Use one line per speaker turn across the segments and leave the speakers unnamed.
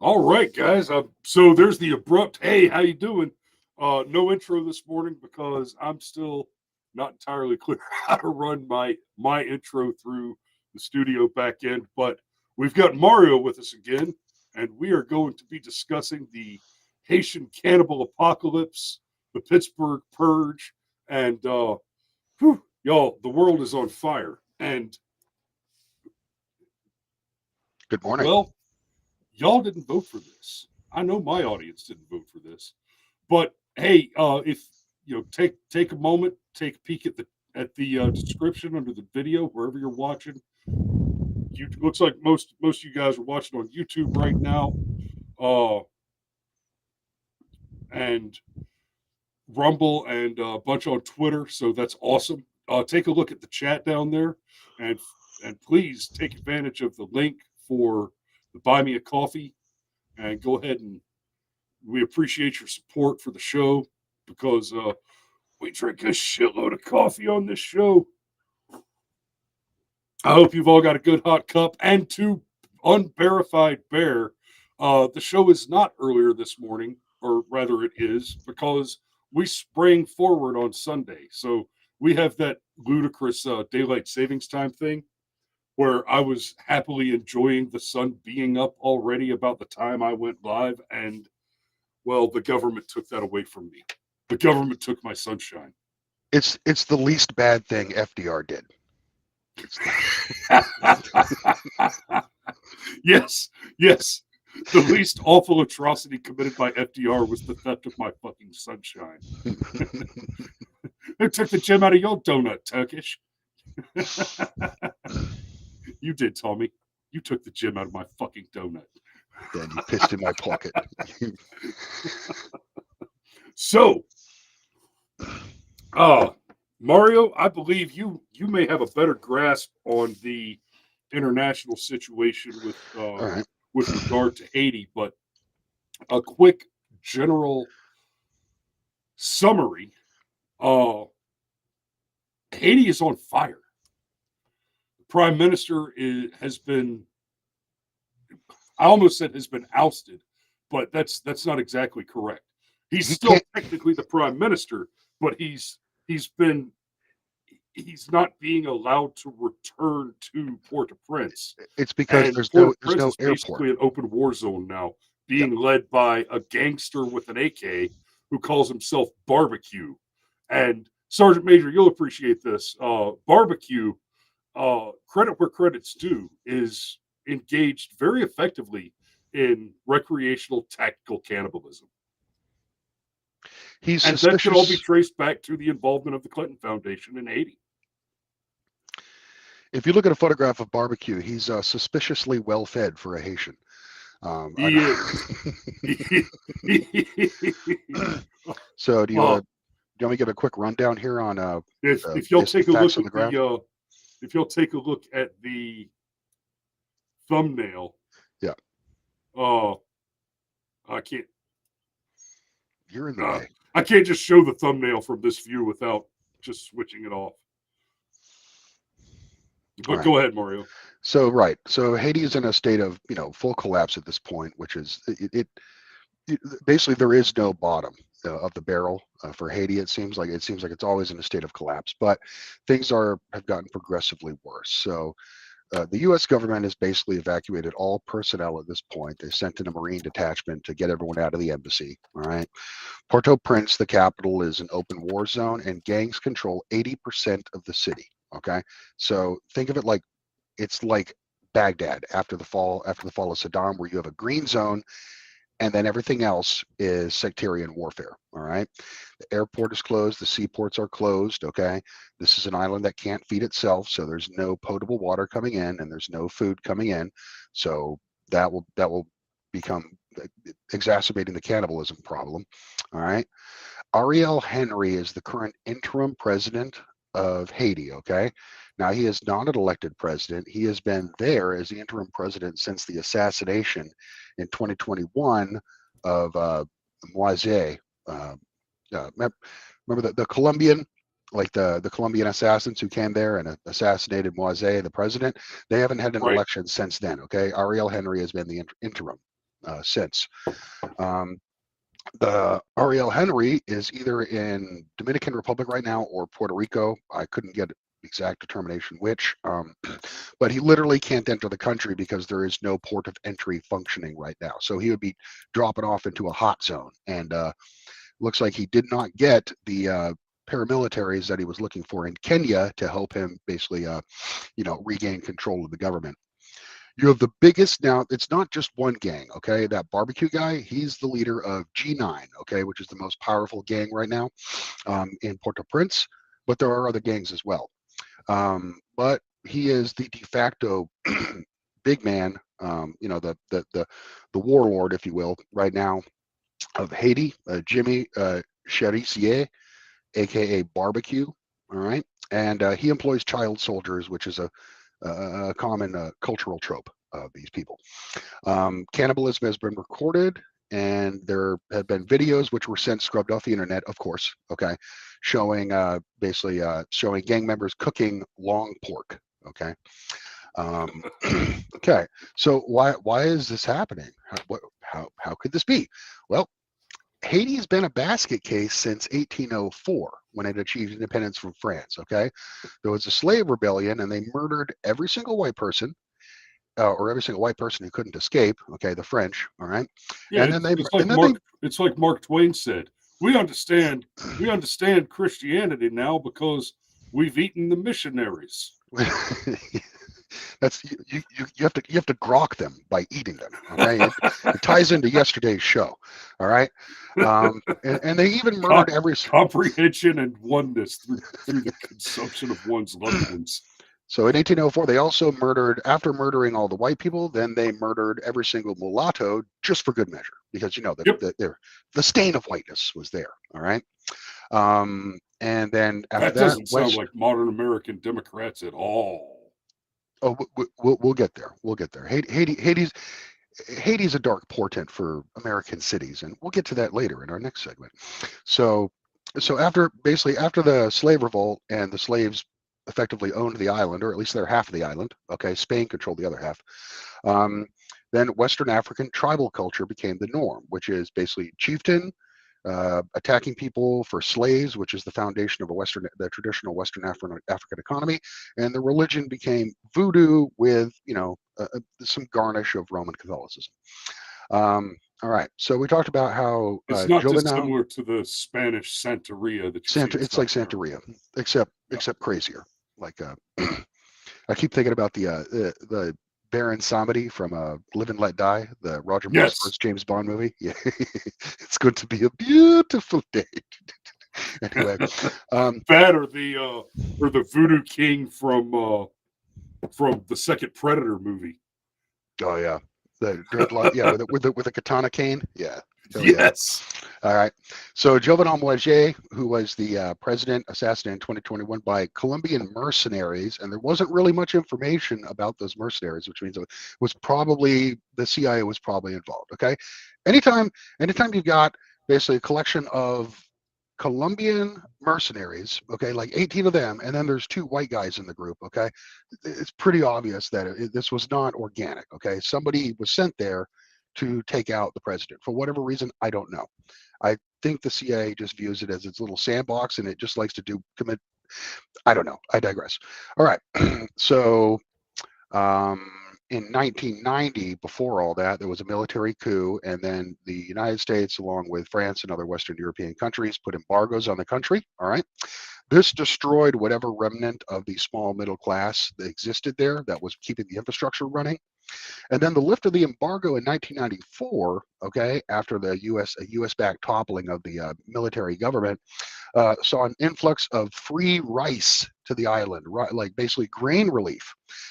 All right, guys. So there's the abrupt, hey, how you doing? No intro this morning because I'm still not entirely clear how to run my intro through the studio back end. But we've got Mario with us again, and we are going to be discussing the Haitian cannibal apocalypse, the Pittsburgh Purge, and y'all, the world is on fire. And
Good morning.
well, y'all didn't vote for this. I know my audience didn't vote for this. But hey, if take a moment, take a peek at the description under the video wherever you're watching. You looks like most of you guys are watching on YouTube right now, uh, and Rumble and a bunch on Twitter. So that's awesome. Take a look at the chat down there, and and please take advantage of the link for the Buy Me a Coffee, and go ahead and we appreciate your support for the show because we drink a shitload of coffee on this show. I hope you've all got a good hot cup. And to Unverified Bear, the show is not earlier this morning, or rather, it is because we sprang forward on Sunday. So we have that ludicrous daylight savings time thing where I was happily enjoying the sun being up already about the time I went live. And, well, the government took that away from me. The government took my sunshine.
It's the least bad thing FDR did.
Yes, yes. The least awful atrocity committed by FDR was the theft of my fucking sunshine. They took the gem out of your donut, Turkish. You did, Tommy. You took the gem out of my fucking donut.
Then you pissed in my pocket.
So, Mario, I believe you may have a better grasp on the international situation
All right.
with regard to Haiti, but a quick general summary. Uh, Haiti is on fire. The prime minister has been, I almost said has been ousted, but that's not exactly correct. He's
He
still
can't.
technically the prime minister, but he's been he's not being allowed to return to Port-au-Prince.
It's because
And
there's
Port-au-Prince
no
is
airport.
basically an open war zone now,
Yep.
being led by a gangster with an AK who calls himself Barbecue. And Sergeant Major, you'll appreciate this. Barbecue, credit where credit's due, is engaged very effectively in recreational tactical cannibalism.
He's
And that can all be
suspicious.
traced back to the involvement of the Clinton Foundation in Haiti.
If you look at a photograph of barbecue, he's suspiciously well fed for a Haitian. I
He is.
so do you
uh,
do you want me to give a quick rundown here on
if y'all
basically
take a
facts
look
on
at
the ground?
the if you'll take a look at the thumbnail,
Yeah,
uh, I can't
you're in the
uh,
way.
I can't just show the thumbnail from this view without just switching it off.
All
But
right.
go ahead, Mario.
So right. So Haiti is in a state of full collapse at this point, which is basically there is no bottom of the barrel for Haiti. It seems like it's always in a state of collapse, but things have gotten progressively worse. So the U.S. government has basically evacuated all personnel at this point. They sent in a Marine detachment to get everyone out of the embassy. All right. Port-au-Prince, the capital, is an open war zone, and gangs control 80% of the city. Okay, so think of it like it's like Baghdad after the fall of Saddam, where you have a green zone and then everything else is sectarian warfare. All right. The airport is closed. The seaports are closed. Okay. This is an island that can't feed itself. So there's no potable water coming in and there's no food coming in. So that will become exacerbating the cannibalism problem. All right. Ariel Henry is the current interim president of Haiti. Okay. Now, he is not an elected president. He has been there as the interim president since the assassination in 2021 of Moise. Uh, remember the Colombian, like the Colombian assassins who came there and assassinated Moise, the president? They haven't had an
Right.
election since then. Okay. Ariel Henry has been the interim. since. The Ariel Henry is either in Dominican Republic right now or Puerto Rico. I couldn't get exact determination which, but he literally can't enter the country because there is no port of entry functioning right now. So he would be dropping off into a hot zone, and looks like he did not get the paramilitaries that he was looking for in Kenya to help him basically, regain control of the government. You have the biggest, now it's not just one gang, okay? That barbecue guy, he's the leader of G9, okay, which is the most powerful gang right now in Port-au-Prince, but there are other gangs as well. But he is the de facto big man, the warlord, if you will, right now of Haiti, Jimmy Cherizier, aka Barbecue, all right? And he employs child soldiers, which is a common cultural trope of these people. Cannibalism has been recorded, and there have been videos which were since scrubbed off the internet, of course, okay, showing showing gang members cooking long pork, okay. Okay, so why is this happening? How could this be? Well, Haiti's been a basket case since 1804 when it achieved independence from France. Okay, there was a slave rebellion, and they murdered every single white person, or every single white person who couldn't escape. Okay, the French. All right,
Yeah,
and then they
it's like Mark Twain said. We understand Christianity now because we've eaten the missionaries.
That's you have to grok them by eating them. Okay, it ties into yesterday's show. All right, and they even murdered every
comprehension and oneness through the consumption of one's loved ones.
So in 1804, they also murdered, after murdering all the white people, then they murdered every single mulatto just for good measure, because the stain of whiteness was there. All right, and then after that
doesn't sound like modern American Democrats at all.
Oh, we'll get there. We'll get there. Haiti's a dark portent for American cities, and we'll get to that later in our next segment. So after the slave revolt and the slaves effectively owned the island, or at least their half of the island. Okay, Spain controlled the other half. Then Western African tribal culture became the norm, which is basically chieftain attacking people for slaves, which is the foundation of the traditional Western African economy, and the religion became voodoo with some garnish of Roman Catholicism. All right, so we talked about how
it's not dissimilar to the Spanish Santeria that
it's like Santeria, except crazier. Like I keep thinking about the Baron Samedi from Live and Let Die, the Roger Moore's first James Bond movie. Yeah, it's going to be a beautiful day. Anyway,
that or the Voodoo King from the second Predator movie.
Oh yeah, the dreadlock. Yeah, with the katana cane. Yeah.
Yes.
All right. So Jovenel Moise, who was the president, assassinated in 2021 by Colombian mercenaries, and there wasn't really much information about those mercenaries, which means it was probably the CIA was probably involved. Okay. Anytime you've got basically a collection of Colombian mercenaries, okay, like 18 of them, and then there's 2 white guys in the group, okay, it's pretty obvious that this was not organic. Okay, somebody was sent there to take out the president for whatever reason. I don't know. I think the CIA just views it as its little sandbox, and it just likes to commit. I don't know. I digress. All right. So in 1990, before all that, there was a military coup, and then the United States, along with France and other Western European countries, put embargoes on the country. All right. This destroyed whatever remnant of the small middle class that existed there that was keeping the infrastructure running. And then the lift of the embargo in 1994, okay, after the U.S.-backed toppling of the military government, saw an influx of free rice to the island, right, like basically grain relief.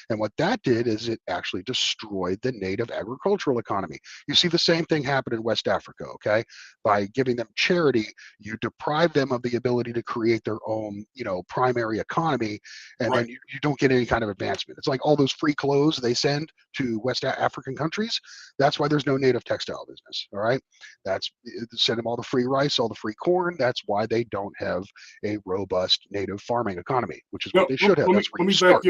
And what that did is it actually destroyed the native agricultural economy. You see the same thing happen in West Africa, okay? By giving them charity, you deprive them of the ability to create their own, primary economy, and then you don't get any kind of advancement. It's like all those free clothes they send to West African countries. That's why there's no native textile business, all right? That's send them all the free rice, all the free corn. That's why they don't have a robust native farming economy, which is what they should have. That's where you start.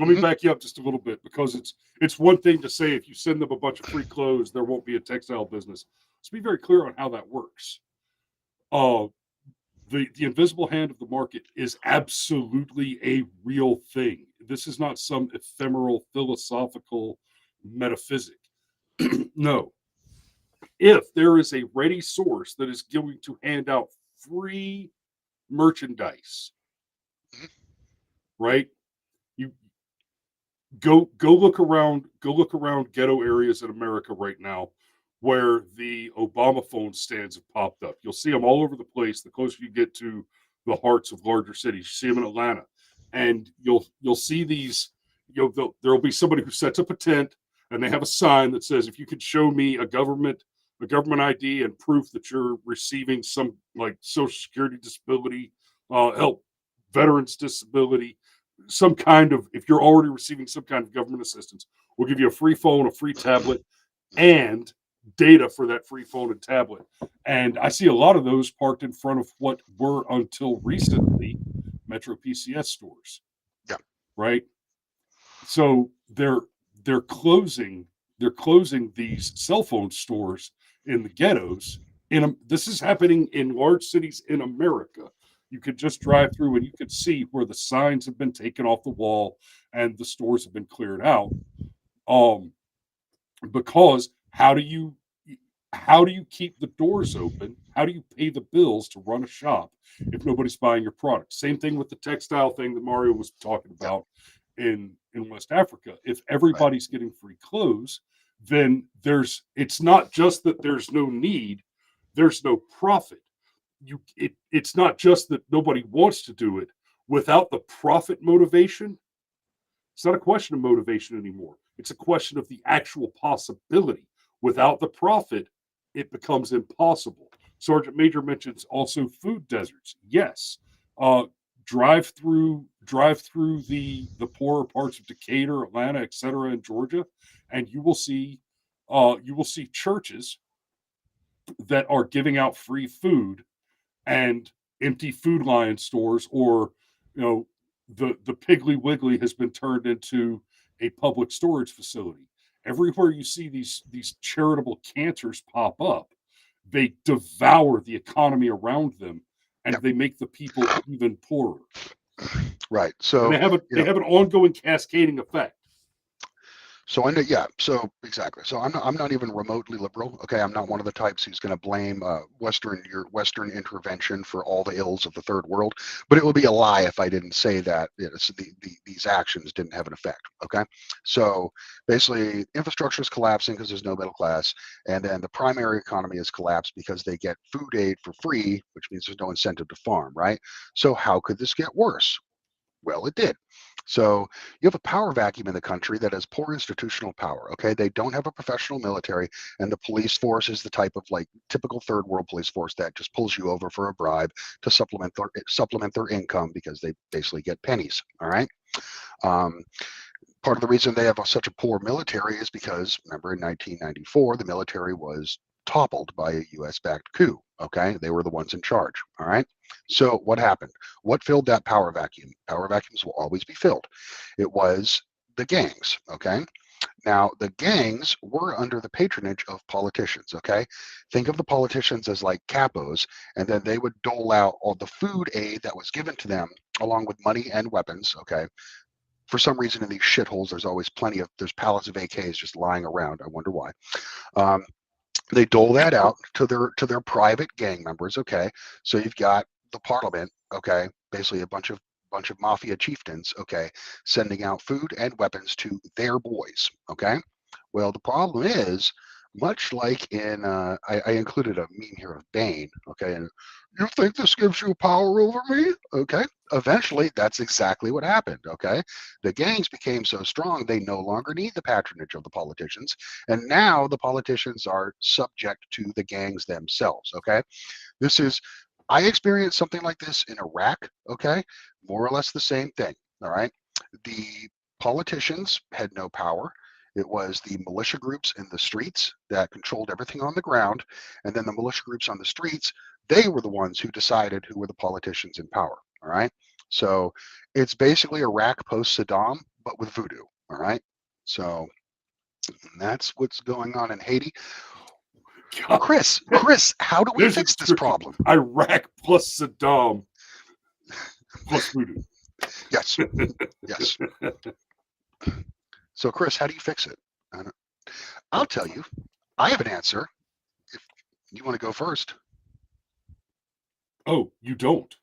Let me back you up just a little bit, because it's one thing to say if you send them a bunch of free clothes, there won't be a textile business. Let's be very clear on how that works. Uh, the invisible hand of the market is absolutely a real thing. This is not some ephemeral philosophical metaphysic. No. If there is a ready source that is going to hand out free merchandise, right? You go look around ghetto areas in America right now where the Obama phone stands have popped up. You'll see them all over the place. The closer you get to the hearts of larger cities, you see them in Atlanta, and you'll see these. There'll be somebody who sets up a tent and they have a sign that says, "If you could show me a government ID and proof that you're receiving some like Social Security disability, help, veterans disability, some kind of, if you're already receiving some kind of government assistance, we'll give you a free phone, a free tablet, and data for that free phone and tablet." And I see a lot of those parked in front of what were until recently Metro PCS stores.
Yeah.
Right. So they're closing these cell phone stores in the ghettos. This is happening in large cities in America. You could just drive through and you could see where the signs have been taken off the wall and the stores have been cleared out. Because how do you keep the doors open? How do you pay the bills to run a shop if nobody's buying your product? Same thing with the textile thing that Mario was talking about in West Africa. If everybody's getting free clothes, then it's not just that there's no need, there's no profit. It's not just that nobody wants to do it. Without the profit motivation, it's not a question of motivation anymore. It's a question of the actual possibility. Without the profit, it becomes impossible. Sergeant Major mentions also food deserts. Yes, drive through the poorer parts of Decatur, Atlanta, etc., in Georgia, and you will see churches that are giving out free food and empty Food Lion stores, or the Piggly Wiggly has been turned into a public storage facility. Everywhere you see these charitable cantors pop up, they devour the economy around them, and they make the people even poorer.
Right.
And
So
they have an ongoing cascading effect.
So I know, yeah. So exactly. So I'm not even remotely liberal. Okay, I'm not one of the types who's going to blame Western intervention for all the ills of the third world. But it would be a lie if I didn't say that these actions didn't have an effect. Okay, so basically, infrastructure is collapsing because there's no middle class, and then the primary economy is collapsed because they get food aid for free, which means there's no incentive to farm. Right. So how could this get worse? Well, it did. So you have a power vacuum in the country that has poor institutional power. Okay, they don't have a professional military, and the police force is the type of like typical third world police force that just pulls you over for a bribe to supplement their income because they basically get pennies. All right. Um, Part of the reason they have such a poor military is because, remember, in 1994, the military was toppled by a US-backed coup. Okay, they were the ones in charge. All right. So what happened? What filled that power vacuum? Power vacuums will always be filled. It was the gangs. Okay. Now, the gangs were under the patronage of politicians, okay? Think of the politicians as like capos, and then they would dole out all the food aid that was given to them along with money and weapons, okay? For some reason in these shitholes, there's pallets of AKs just lying around. I wonder why. Um, they dole that out to their private gang members. Okay, so you've got the parliament. Okay, basically a bunch of mafia chieftains. Okay, sending out food and weapons to their boys. Okay, well the problem is, much like in I included a meme here of Bane. Okay, and you think this gives you power over me? Okay, eventually that's exactly what happened. Okay, the gangs became so strong they no longer need the patronage of the politicians, and now the politicians are subject to the gangs themselves. Okay, this is I experienced something like this in Iraq. Okay, more or less the same thing. All right, the politicians had no power. It was the militia groups in the streets that controlled everything on the ground, and then the militia groups on the streets, they were the ones who decided who were the politicians in power. All right, so it's basically Iraq post Saddam, but with voodoo. All right. So that's what's going on in Haiti.
God,
Chris, how do we
there's a
fix this
description.
problem?
Iraq plus Saddam plus voodoo.
Yes. Yes. So, Chris, how do you fix it? I'll tell you. I have an answer. If you want to go first.
Oh, you don't.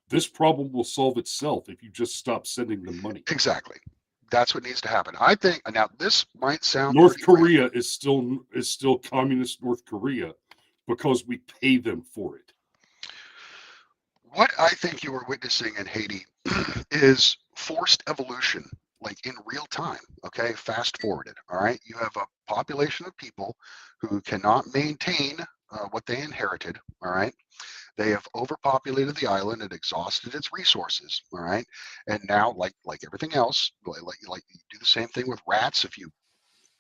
This problem will solve itself if you just stop sending them money.
Exactly. That's what needs to happen. I think now this might sound
North
pretty grand.
Korea is still communist North Korea because we pay them for it.
What I think you are witnessing in Haiti is forced evolution, like in real time. Okay, fast forwarded. All right, you have a population of people who cannot maintain what they inherited. All right, they have overpopulated the island and exhausted its resources. All right, and now, like everything else, like you do the same thing with rats. If you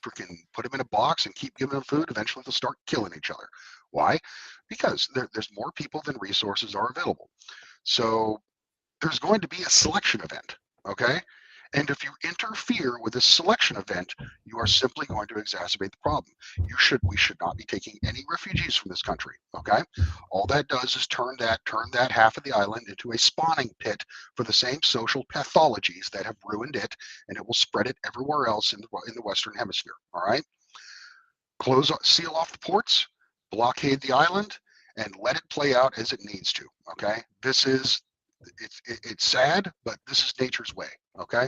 freaking put them in a box and keep giving them food, eventually they'll start killing each other. Why? Because there's more people than resources are available. So there's going to be a selection event, okay? And if you interfere with this selection event, you are simply going to exacerbate the problem. We should not be taking any refugees from this country, okay? All that does is turn that half of the island into a spawning pit for the same social pathologies that have ruined it, and it will spread it everywhere else in the Western Hemisphere, all right? Seal off the ports, blockade the island, and let it play out as it needs to, okay? It's sad, but this is nature's way, okay?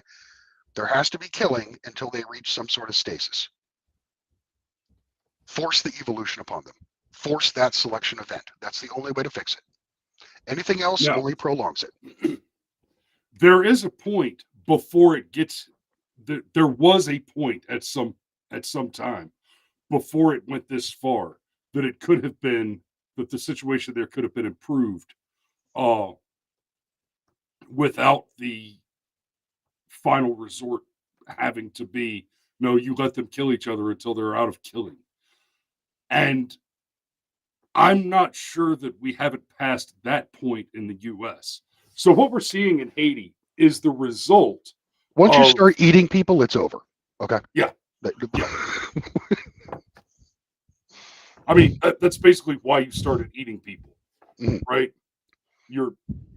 There has to be killing until they reach some sort of stasis. Force the evolution upon them. Force that selection event. That's the only way to fix it. Anything else only prolongs it.
There is a point before it gets. There was a point at some time before it went this far that it could have been that the situation there could have been improved without the final resort having to be no, you let them kill each other until they're out of killing. And I'm not sure that we haven't passed that point in the US. So what we're seeing in Haiti is the result.
Once you start eating people, it's over. Okay.
Yeah. I mean, that's basically why you started eating people, right? You're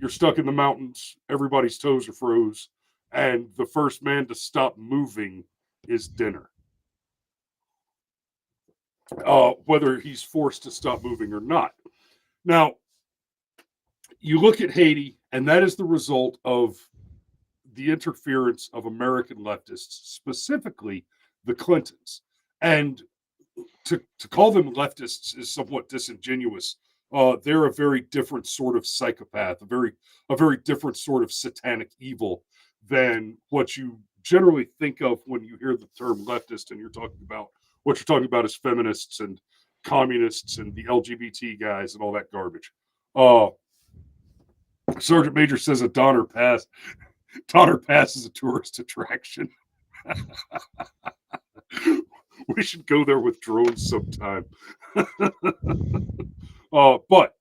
stuck in the mountains. Everybody's toes are froze, and the first man to stop moving is dinner. Whether he's forced to stop moving or not. Now, you look at Haiti, and that is the result of the interference of American leftists, specifically the Clintons. And to call them leftists is somewhat disingenuous. They're a very different sort of psychopath, a very different sort of satanic evil than what you generally think of when you hear the term leftist, and you're talking about what you're talking about is feminists and communists and the LGBT guys and all that garbage. Sergeant Major says a Donner Pass is a tourist attraction. We should go there with drones sometime. But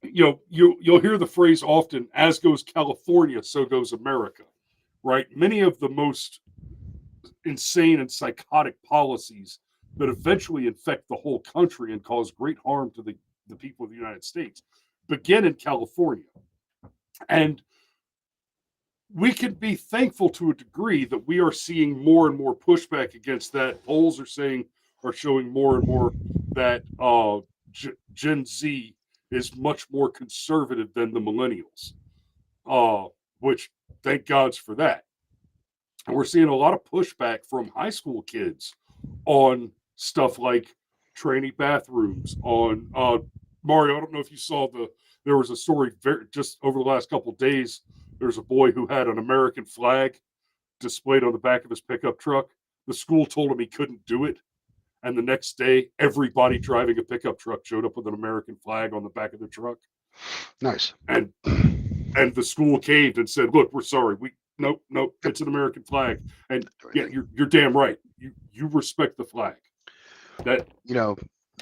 you'll hear the phrase often, as goes California, so goes America, right? Many of the most insane and psychotic policies that eventually infect the whole country and cause great harm to the people of the United States begin in California. And we can be thankful to a degree that we are seeing more and more pushback against that. Polls are showing more and more that Gen Z is much more conservative than the millennials, which thank God's for that. And we're seeing a lot of pushback from high school kids on stuff like tranny bathrooms. On Mario, I don't know if you saw there was a story just over the last couple of days. There's a boy who had an American flag displayed on the back of his pickup truck. The school told him he couldn't do it. And the next day, everybody driving a pickup truck showed up with an American flag on the back of their truck.
Nice.
And the school caved and said, "Look, we're sorry. Nope, it's an American flag." And yeah, you're damn right. You respect the flag. That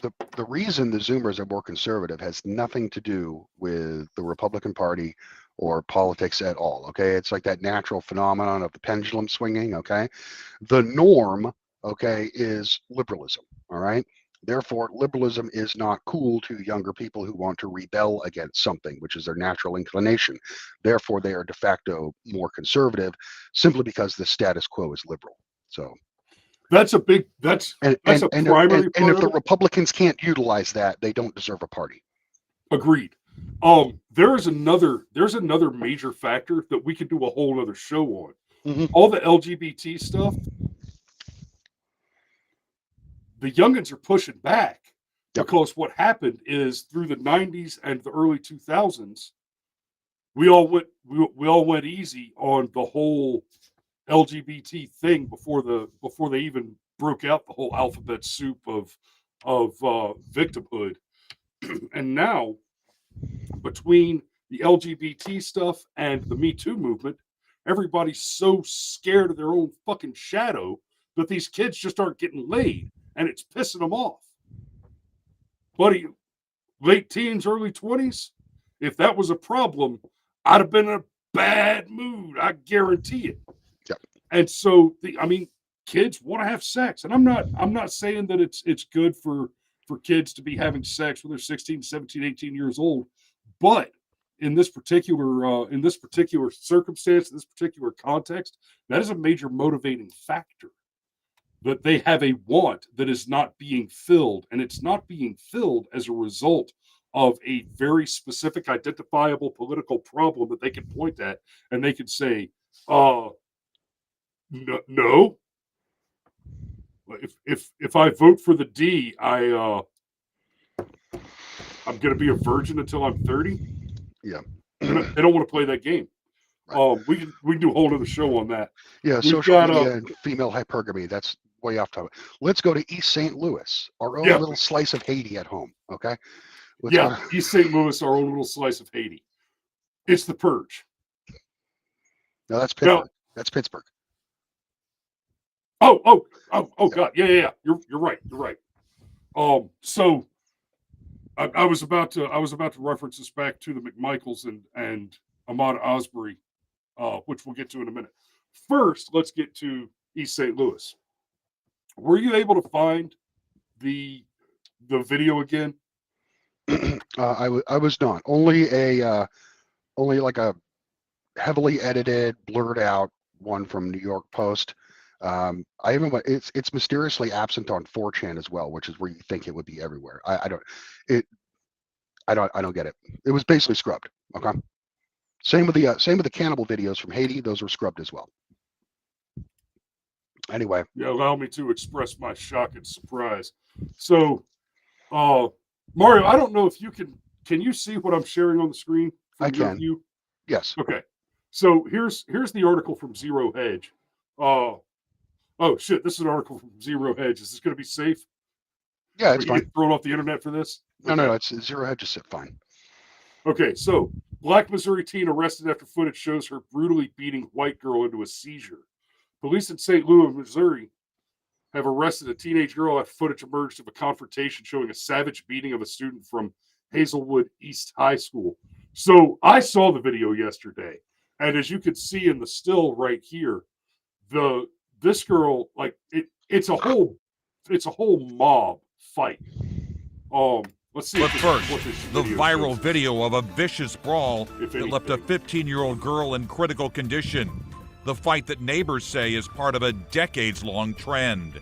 the reason the Zoomers are more conservative has nothing to do with the Republican Party or politics at all. Okay, it's like that natural phenomenon of the pendulum swinging. Okay, the norm, okay, is liberalism. All right. Therefore, liberalism is not cool to younger people who want to rebel against something, which is their natural inclination. Therefore, they are de facto more conservative, simply because the status quo is liberal. So
That's a big. That's a primary
and
part
if
of
the
it.
Republicans can't utilize that, they don't deserve a party.
Agreed. There's another major factor that we could do a whole other show on.
Mm-hmm.
All the LGBT stuff, the youngins are pushing back
Yep.
because what happened is through the 90s and the early 2000s, we all went easy on the whole LGBT thing before they even broke out the whole alphabet soup of victimhood. And now, between the LGBT stuff and the Me Too movement, everybody's so scared of their own fucking shadow that these kids just aren't getting laid, and it's pissing them off. Buddy, late teens, early 20s, if that was a problem, I'd have been in a bad mood. I guarantee it.
Yep.
And so, kids want to have sex, and I'm not saying that it's good for kids to be having sex when they're 16, 17, 18 years old, but in this particular circumstance, in this particular context, that is a major motivating factor. That they have a want that is not being filled, and it's not being filled as a result of a very specific, identifiable political problem that they can point at, and they can say, no. If I vote for the D, I'm going to be a virgin until I'm 30."
Yeah.
They don't want to play that game.
Right.
We can do a whole other show on that.
Yeah,
We've
social
got
media and female hypergamy. That's way off topic. Let's go to East St. Louis, our own
Yeah.
little slice of Haiti at home. Okay.
East St. Louis, our own little slice of Haiti. It's the Purge.
No, that's Pittsburgh. That's Pittsburgh.
Oh, God. Yeah. You're right. You're right. So I was about to reference this back to the McMichaels and Ahmaud Osbury, which we'll get to in a minute. First, let's get to East St. Louis. Were you able to find the video again?
I was not. Only like a heavily edited, blurred out one from New York Post. I even it's mysteriously absent on 4chan as well, which is where you think it would be everywhere. I don't get it. It was basically scrubbed. Okay. Same with the cannibal videos from Haiti. Those were scrubbed as well. Anyway.
Yeah, allow me to express my shock and surprise. So, Mario, I don't know if you can you see what I'm sharing on the screen?
I can.
View?
Yes.
Okay. So here's the article from Zero Hedge. Oh shit, this is an article from Zero Hedge. Is this going to be safe?
Yeah, it's fine.
Get thrown off the internet for this?
Okay. No, it's Zero Hedge. Just fine.
Okay, so Black Missouri teen arrested after footage shows her brutally beating white girl into a seizure. Police in St. Louis, Missouri, have arrested a teenage girl after footage emerged of a confrontation showing a savage beating of a student from Hazelwood East High School. So I saw the video yesterday, and as you can see in the still right here, this girl, like it's a whole mob fight. Let's see.
But first, the viral video of a vicious brawl that left a 15-year-old girl in critical condition. The fight that neighbors say is part of a decades-long trend.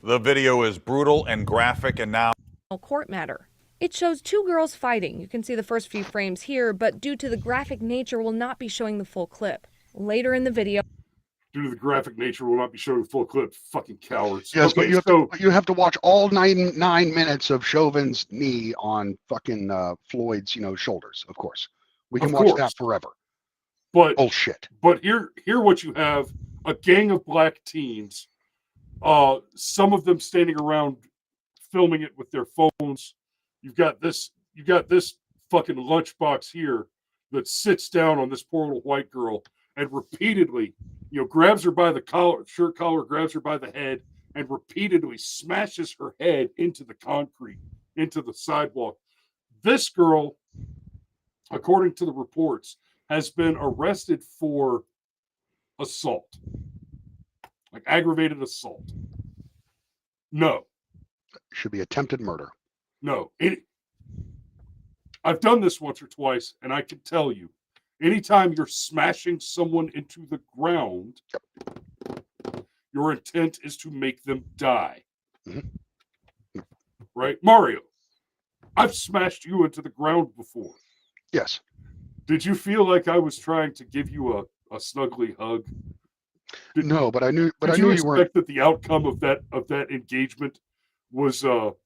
The video is brutal and graphic, and now
court matter. It shows two girls fighting. You can see the first few frames here, but due to the graphic nature, will not be showing the full clip. Later in the video,
due to the graphic nature, will not be showing the full clip. Fucking cowards.
Yes,
okay,
but you have to watch all 9 minutes of Chauvin's knee on fucking Floyd's shoulders. Of course, we can watch that forever.
But
bullshit.
But here what you have: a gang of black teens. Some of them standing around filming it with their phones. You've got this fucking lunchbox here that sits down on this poor little white girl and repeatedly, grabs her by the shirt collar, grabs her by the head, and repeatedly smashes her head into the concrete, into the sidewalk. This girl according to the reports, has been arrested for assault, like aggravated assault. No.
Should be attempted murder.
No. I've done this once or twice, and I can tell you, anytime you're smashing someone into the ground, your intent is to make them die.
Mm-hmm.
Right? Mario, I've smashed you into the ground before.
Yes.
Did you feel like I was trying to give you a snuggly hug?
No, but I knew you weren't.
Expect that the outcome of that engagement was that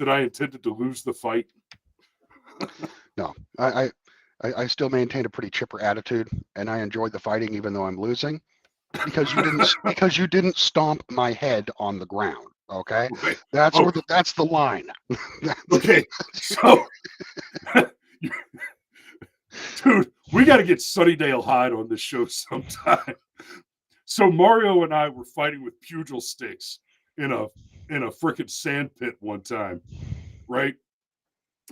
I intended to lose the fight?
No, I still maintain a pretty chipper attitude, and I enjoyed the fighting even though I'm losing, because you didn't stomp my head on the ground. Okay,
Right.
That's the line.
Okay, so dude, we got to get Sunnydale Hyde on this show sometime. So Mario and I were fighting with pugil sticks in a frickin' sand pit one time, right?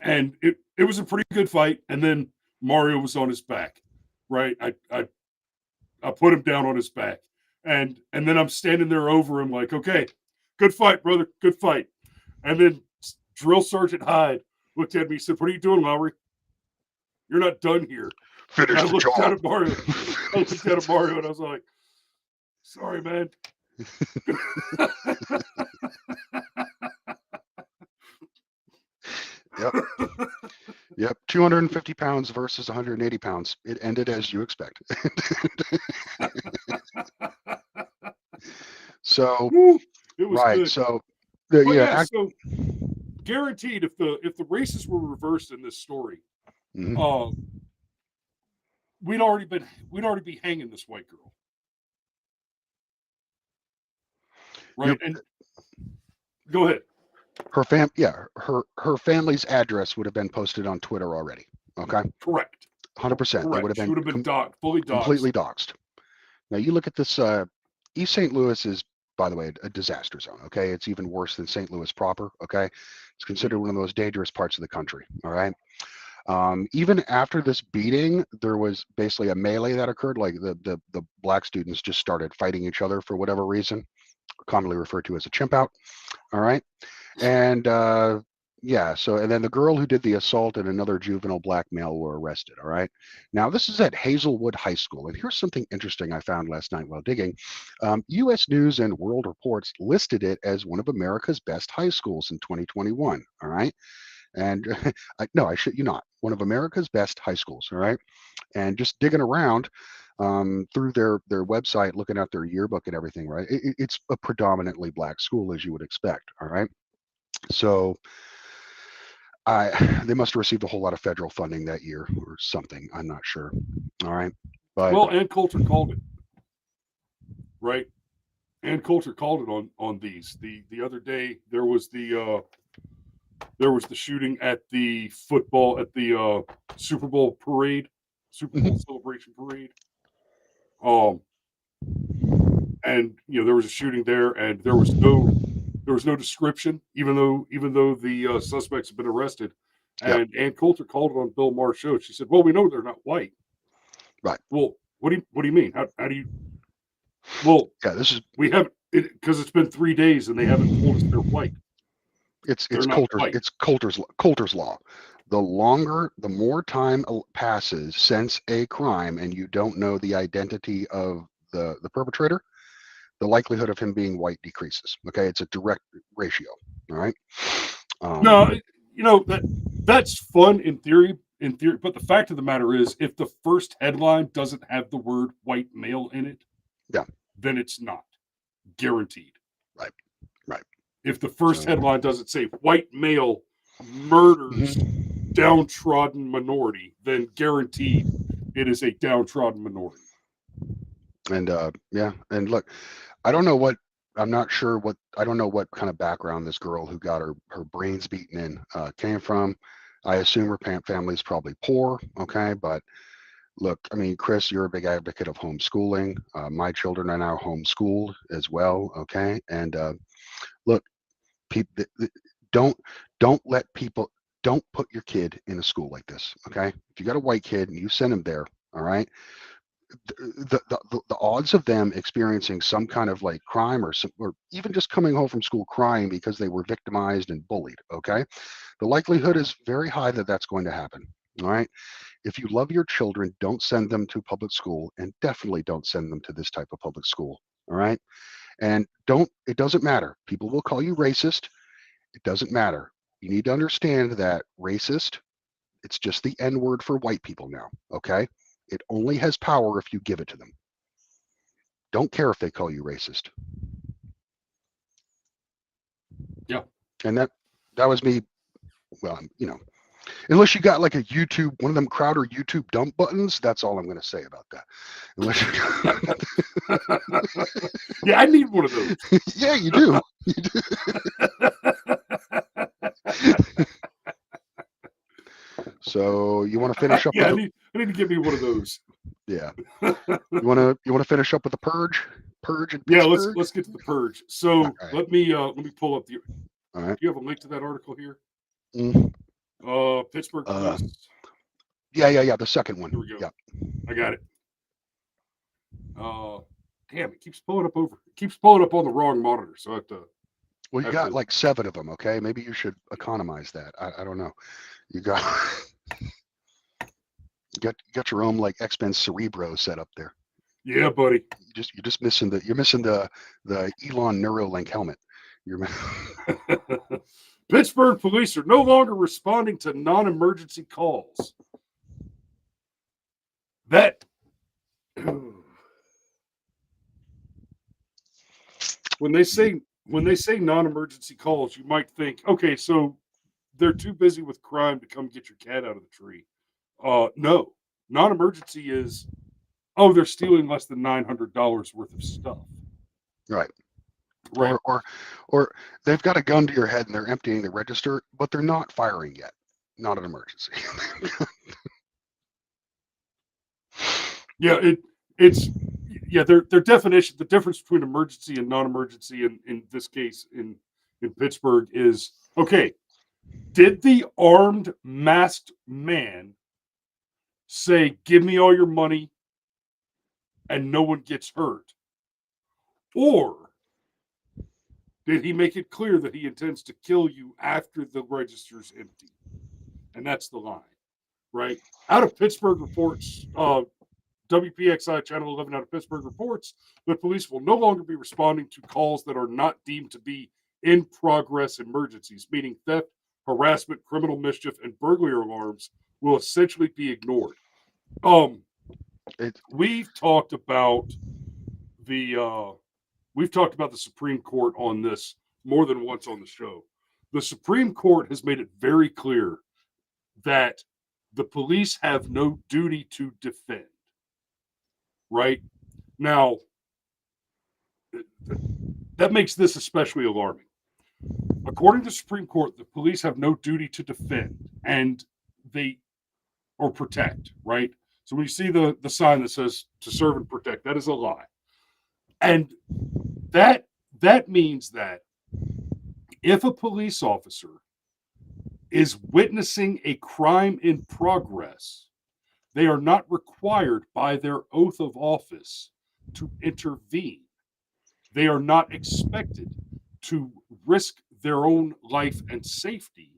And it was a pretty good fight. And then Mario was on his back, right? I put him down on his back, and then I'm standing there over him like, okay, good fight, brother, good fight. And then Drill Sergeant Hyde looked at me and said, "What are you doing, Lowry? You're not done here."
Finish the job.
I looked at Mario and I was like, "Sorry, man."
Yep. 250 pounds versus 180 pounds. It ended as you expect. So,
it was
right.
good.
So,
so guaranteed, if the races were reversed in this story,
mm-hmm.
we'd already be hanging this white girl, right? And go ahead.
Her family's address would have been posted on Twitter already. Okay.
Correct.
100%. They would have been
fully doxed.
Completely doxed. Now you look at this. East St. Louis is, by the way, a disaster zone. Okay, it's even worse than St. Louis proper. Okay, it's considered one of the most dangerous parts of the country. All right. Even after this beating, there was basically a melee that occurred. Like the black students just started fighting each other for whatever reason, commonly referred to as a chimp out. All right. And and then the girl who did the assault and another juvenile black male were arrested. All right. Now, this is at Hazelwood High School. And here's something interesting I found last night while digging. U.S. News and World Reports listed it as one of America's best high schools in 2021. All right. And I shit you not, one of America's best high schools. All right. And just digging around through their website, looking at their yearbook and everything, right? It's a predominantly black school, as you would expect. All right. So they must have received a whole lot of federal funding that year or something. I'm not sure. All right. But
Ann Coulter called it. Right. Ann Coulter called it on these. The other day there was the shooting at the Super Bowl parade, Super Bowl celebration parade. And there was a shooting there, and there was no description, even though the suspects have been arrested. And Ann Coulter called it on Bill Maher's show. She said, "Well, we know they're not white."
Right.
Well, what do you mean? How do you? Well, we haven't, because it's been 3 days and they haven't told us they're white.
It's Coulter's law. The more time passes since a crime and you don't know the identity of the perpetrator, the likelihood of him being white decreases. Okay, it's a direct ratio. All right.
No, that's fun in theory, but the fact of the matter is, if the first headline doesn't have the word white male in it, then it's not guaranteed.
Right.
If the first headline doesn't say white male murders downtrodden minority, then guaranteed it is a downtrodden minority.
And and look, I don't know what kind of background this girl who got her brains beaten in came from. I assume her family's probably poor. Okay, but look, I mean, Chris, you're a big advocate of homeschooling. My children are now homeschooled as well. Okay, and look, people, don't let don't put your kid in a school like this. Okay, if you got a white kid and you send him there, all right, the odds of them experiencing some kind of like crime or even just coming home from school crying because they were victimized and bullied, okay, the likelihood is very high that that's going to happen. All right, if you love your children, don't send them to public school, and definitely don't send them to this type of public school. All right, and it doesn't matter, people will call you racist, it doesn't matter. You need to understand that racist, it's just the N word for white people now, okay? It only has power if you give it to them. Don't care if they call you racist.
Yeah.
And that was me. Well, unless you got like a YouTube, one of them Crowder YouTube dump buttons, that's all I'm going to say about that. Unless
yeah, I need one of those.
Yeah, you do. You do. So you want to finish up?
Yeah, I need to give me one of those.
Yeah. You want to finish up with the Purge? Purge and
yeah,
Pittsburgh?
let's get to the Purge. So
right.
let me pull up the.
All right.
Do you have a link to that article here? Pittsburgh police.
Yeah. The second one.
Here we go.
Yeah.
I got it. Damn, it keeps pulling up on the wrong monitor, so I have to.
Well, you got like 7 of them, okay? Maybe you should economize that. I don't know. You got you got your own like X-Men Cerebro set up there.
Yeah, buddy.
You're just missing the Elon Neuralink helmet.
Pittsburgh police are no longer responding to non-emergency calls. That when they say non-emergency calls, you might think, okay, so they're too busy with crime to come get your cat out of the tree. No, non-emergency is, they're stealing less than $900 worth of stuff.
Right.
Right.
Or they've got a gun to your head and they're emptying the register, but they're not firing yet. Not an emergency.
Yeah, it's their definition, the difference between emergency and non-emergency in this case in Pittsburgh is, okay, did the armed masked man say, give me all your money and no one gets hurt? Or did he make it clear that he intends to kill you after the register's empty? And that's the line, right? Out of Pittsburgh reports, WPXI Channel 11 out of Pittsburgh reports that police will no longer be responding to calls that are not deemed to be in progress emergencies, meaning theft, harassment, criminal mischief, and burglary alarms will essentially be ignored. We've talked about the Supreme Court on this more than once on the show. The Supreme Court has made it very clear that the police have no duty to defend. Right? Now, that makes this especially alarming. According to the Supreme Court, the police have no duty to defend or protect, right? So when you see the sign that says to serve and protect, that is a lie. And that means that if a police officer is witnessing a crime in progress, they are not required by their oath of office to intervene. They are not expected to risk their own life and safety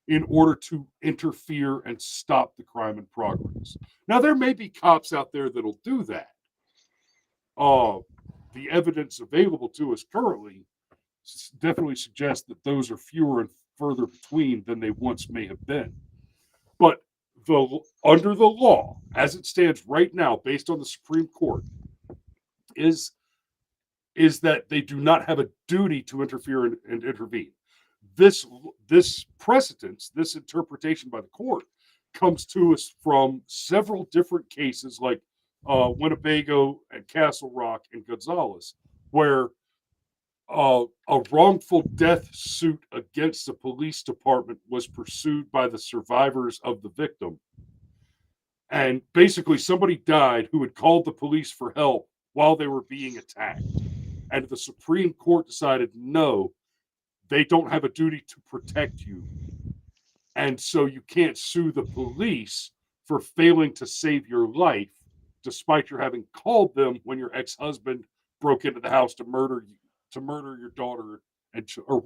in order to interfere and stop the crime in progress. Now, there may be cops out there that'll do that. The evidence available to us currently definitely suggests that those are fewer and further between than they once may have been. But under the law, as it stands right now, based on the Supreme Court, is that they do not have a duty to interfere and intervene. This precedence, this interpretation by the court, comes to us from several different cases, like Winnebago and Castle Rock and Gonzales, where a wrongful death suit against the police department was pursued by the survivors of the victim. And basically somebody died who had called the police for help while they were being attacked. And the Supreme Court decided, no, they don't have a duty to protect you. And so you can't sue the police for failing to save your life, despite your having called them when your ex-husband broke into the house to murder your daughter, or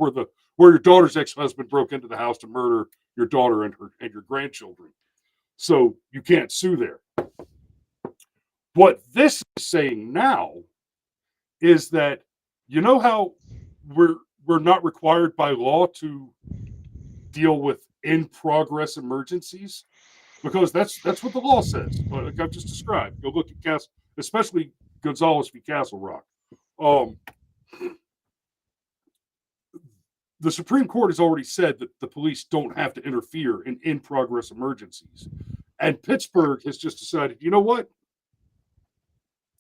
where your daughter's ex-husband broke into the house to murder your daughter and your grandchildren. So you can't sue there. What this is saying now is that, you know how we're not required by law to deal with in progress emergencies, because that's what the law says. Like I've just described. Go look at especially Gonzalez v. Castle Rock. The Supreme Court has already said that the police don't have to interfere in progress emergencies, and Pittsburgh has just decided, you know what?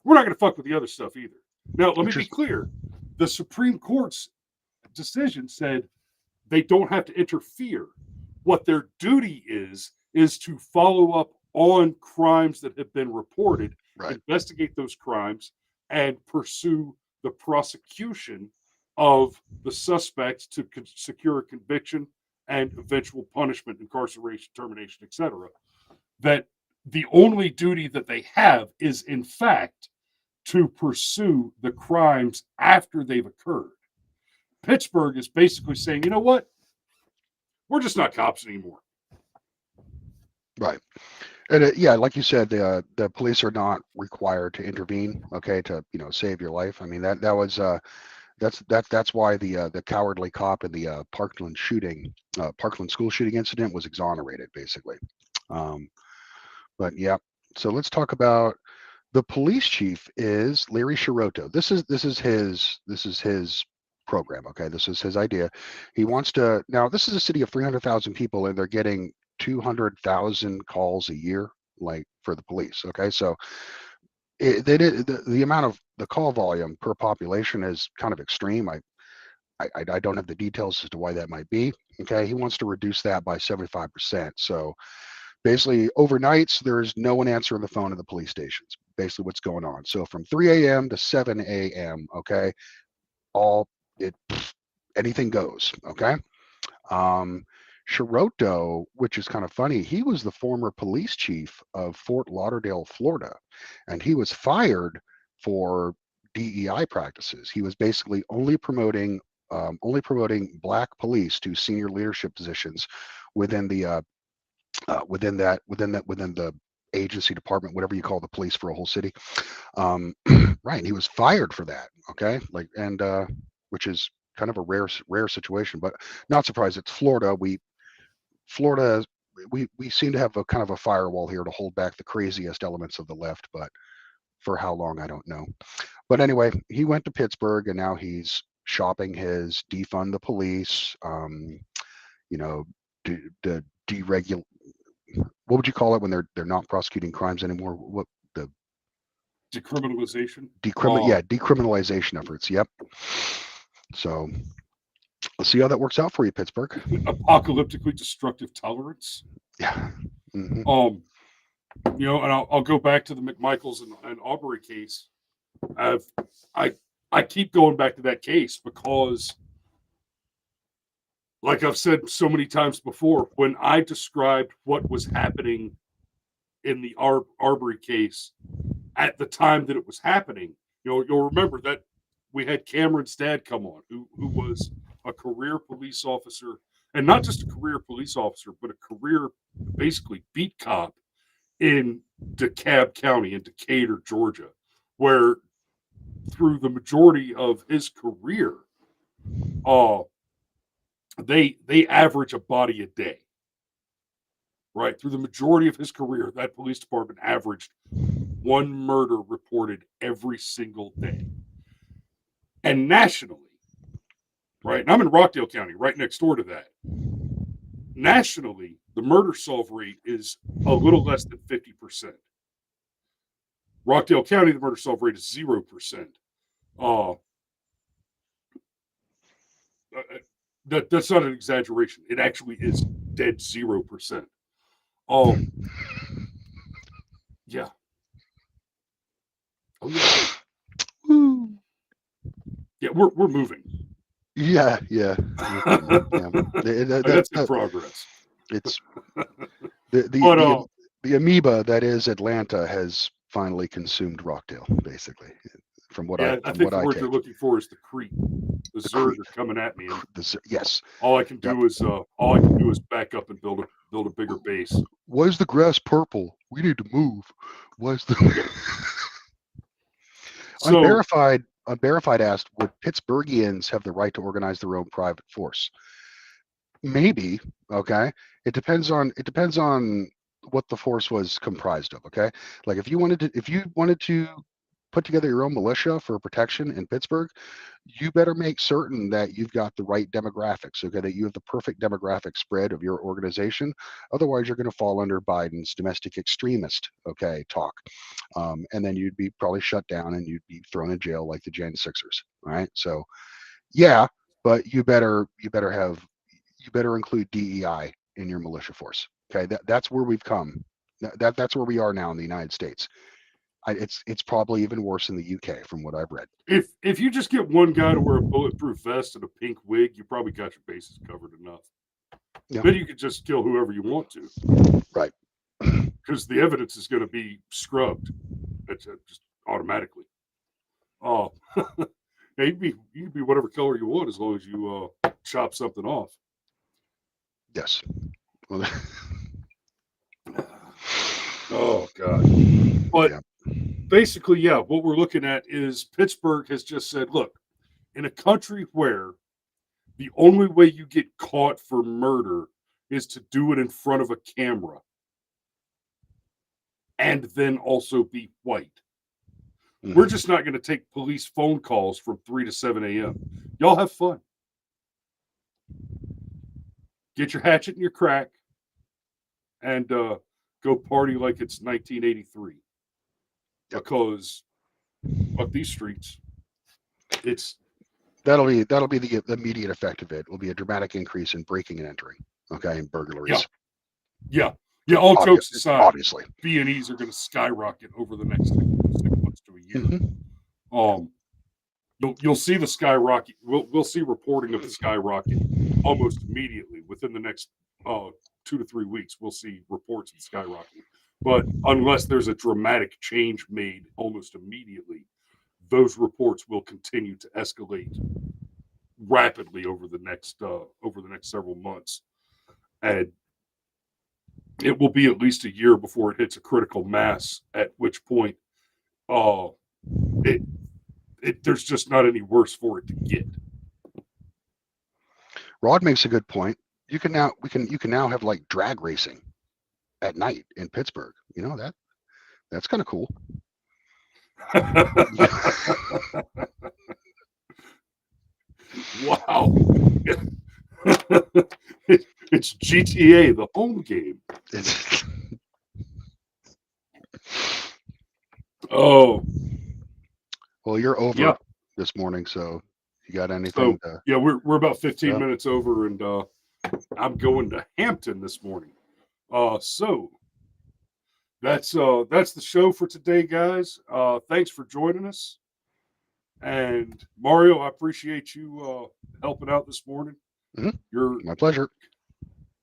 We're not going to fuck with the other stuff either. Now, let me be clear. The Supreme Court's decision said they don't have to interfere. What their duty is to follow up on crimes that have been reported, investigate those crimes, and pursue the prosecution of the suspects to secure a conviction and eventual punishment, incarceration, termination, etc. That the only duty that they have is, in fact, to pursue the crimes after they've occurred. Pittsburgh is basically saying, you know what? We're just not cops anymore.
Right. And yeah, like you said, the police are not required to intervene, okay, to save your life. I mean that's why the cowardly cop in the Parkland school shooting incident was exonerated, basically. But yeah, so let's talk about the police chief is Larry Shiroto. This is his program. Okay, this is his idea. He wants to. Now, this is a city of 300,000 people, and they're getting 200,000 calls a year, like for the police. Okay, so the amount of the call volume per population is kind of extreme. I don't have the details as to why that might be. Okay, he wants to reduce that by 75%. So basically, overnights there's no one answering the phone in the police stations. Basically, what's going on. So from 3 a.m. to 7 a.m. Okay, anything goes. Okay. Shiroto, which is kind of funny, he was the former police chief of Fort Lauderdale, Florida, and he was fired for DEI practices. He was basically only promoting black police to senior leadership positions within the agency, department, whatever you call the police for a whole city. Right, he was fired for that. Okay, which is kind of a rare situation, but not surprised. It's Florida. We seem to have a kind of a firewall here to hold back the craziest elements of the left, but for how long, I don't know. But anyway, he went to Pittsburgh, and now he's shopping his defund the police, deregulate. What would you call it when they're not prosecuting crimes anymore? What the
decriminalization?
Decriminalization efforts. Yep. So let's see how that works out for you, Pittsburgh.
Apocalyptically destructive tolerance.
Yeah. Mm-hmm.
And I'll go back to the McMichaels and Aubrey case. I keep going back to that case because, like I've said so many times before, when I described what was happening in the Arbery case at the time that it was happening, you'll remember that we had Cameron's dad come on, who was a career police officer, and not just a career police officer, but a career, basically, beat cop in DeKalb County in Decatur, Georgia, where through the majority of his career, they average a body a day. Right? Through the majority of his career, that police department averaged one murder reported every single day. And nationally, right? And I'm in Rockdale County, right next door to that. Nationally, the murder solve rate is a little less than 50%. Rockdale County, the murder solve rate is 0%. That's not an exaggeration. It actually is dead 0%. Yeah. Oh yeah. Yeah, we're moving.
Yeah.
That's in progress.
It's the
But
the amoeba that is Atlanta has finally consumed Rockdale, basically. From what
yeah, I
from
think
what
the
I
word
take.
you're looking for is the creep. The
The
Zerg
creep.
are coming at me, and
Yes.
all I can do is back up and build a bigger base.
Why is the grass purple? We need to move. Why is the
So
Unverified asked, would Pittsburghians have the right to organize their own private force? Maybe. Okay. It depends on what the force was comprised of. Okay. Like if you wanted to put together your own militia for protection in Pittsburgh, you better make certain that you've got the right demographics. Okay, that you have the perfect demographic spread of your organization. Otherwise, you're going to fall under Biden's domestic extremist talk, and then you'd be probably shut down and you'd be thrown in jail like the Jan Sixers. All right. So yeah, but you better include DEI in your militia force. Okay, that's where we've come. That's where we are now in the United States. It's probably even worse in the UK from what I've read.
if you just get one guy to wear a bulletproof vest and a pink wig, you probably got your bases covered enough.
Yeah.
Then you could just kill whoever you want to.
Right.
Because the evidence is going to be scrubbed. It's just automatically. Oh, yeah, you can be whatever color you want as long as you chop something off.
Yes. Well,
oh God. But basically, yeah, what we're looking at is Pittsburgh has just said, look, in a country where the only way you get caught for murder is to do it in front of a camera and then also be white. Mm-hmm. We're just not going to take police phone calls from 3 to 7 a.m. Y'all have fun. Get your hatchet and your crack and go party like it's 1983. Because of these streets,
that'll be the immediate effect of it. Will be a dramatic increase in breaking and entering, and burglaries.
Yeah. All jokes aside,
obviously,
B&Es are going to skyrocket over the next 6 months to a year. Mm-hmm. You'll see the skyrocket. We'll see reporting of the skyrocket almost immediately within the next 2 to 3 weeks. We'll see reports of the skyrocket. But unless there's a dramatic change made almost immediately, those reports will continue to escalate rapidly over the next several months, and it will be at least a year before it hits a critical mass. At which point, there's just not any worse for it to get.
Rod makes a good point. You can now have like drag racing at night in Pittsburgh. That's kind of cool.
Wow. It's GTA, the home game. Oh.
Well, you're over this morning, so you got anything?
Yeah, we're about 15 minutes over, and I'm going to Hampton this morning. So that's the show for today, guys. Thanks for joining us. And Mario, I appreciate you helping out this morning.
Mm-hmm. My pleasure.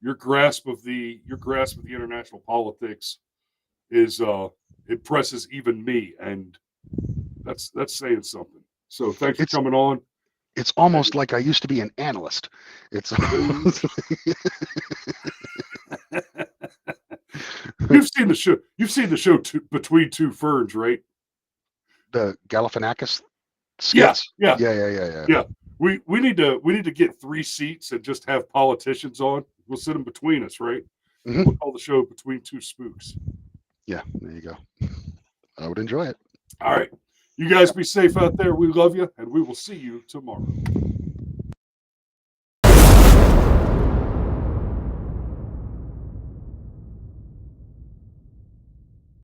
Your grasp of the international politics is impresses even me, and that's saying something. So thanks for coming on.
It's almost like I used to be an analyst. It's
You've seen the show. You've seen the show Between Two Ferns, right?
The Galifianakis skits.
Yeah. We need to get 3 seats and just have politicians on. We'll sit them between us, right? Mm-hmm. We'll call the show Between Two Spooks.
Yeah, there you go. I would enjoy it.
All right. You guys be safe out there. We love you, and we will see you tomorrow.